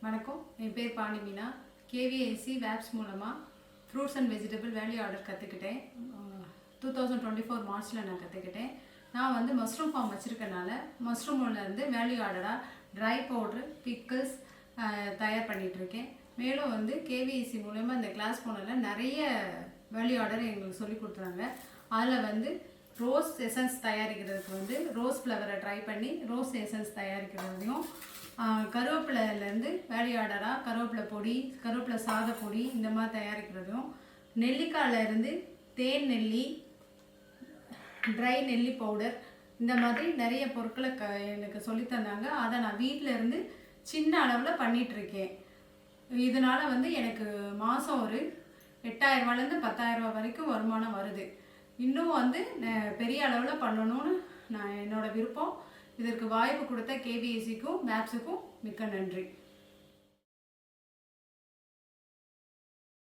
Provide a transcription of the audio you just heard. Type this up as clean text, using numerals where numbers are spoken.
வணக்கம், என் பேர் பாண்டி மீனா. கேவிஐசி வேப்ஸ் மூலமாக fruits and vegetable value order கற்றுக்கிட்டேன். 2024 மார்ச்சில் நான் கற்றுக்கிட்டேன். நான் வந்து மஷ்ரூம் ஃபார்ம் வச்சுருக்கனால மஷ்ரூம்லேருந்து வேல்யூ ஆர்டராக ட்ரை பவுட்ரு, பிக்கிள்ஸ் தயார் பண்ணிகிட்ருக்கேன். மேலும் வந்து கேவிஐசி மூலமா இந்த கிளாஸ் போனதில் நிறைய வேல்யூ ஆர்டர் எங்களுக்கு சொல்லி கொடுத்துறாங்க. அதில் வந்து ரோஸ் எசன்ஸ் தயாரிக்கிறதுக்கு வந்து ரோஸ் ஃப்ளவரை ட்ரை பண்ணி ரோஸ் எசன்ஸ் தயாரிக்கிறதையும், கருவேப்பிலையிலேருந்து வேல்யூ ஆர்டராக கருவேப்பிலை பொடி, கருவேப்பிலை சாத பொடி இந்த மாதிரி தயாரிக்கிறதும், நெல்லிக்காயிலேருந்து தேன் நெல்லி, ட்ரை நெல்லி பவுடர் இந்த மாதிரி நிறைய பொருட்களை எனக்கு சொல்லித்தந்தாங்க. அதை நான் வீட்டில் இருந்து சின்ன அளவில் பண்ணிகிட்ருக்கேன். இதனால் வந்து எனக்கு மாதம் ஒரு 8,000 ரூபாயிலேருந்து 10,000 ரூபா வரைக்கும் வருமானம் வருது. இன்னும் வந்து பெரிய அளவில் பண்ணணும்னு நான் என்னோடய விருப்பம். இதற்கு வாய்ப்பு கொடுத்த கேவிஐசிக்கும் வேப்ஸுக்கும் மிக்க நன்றி.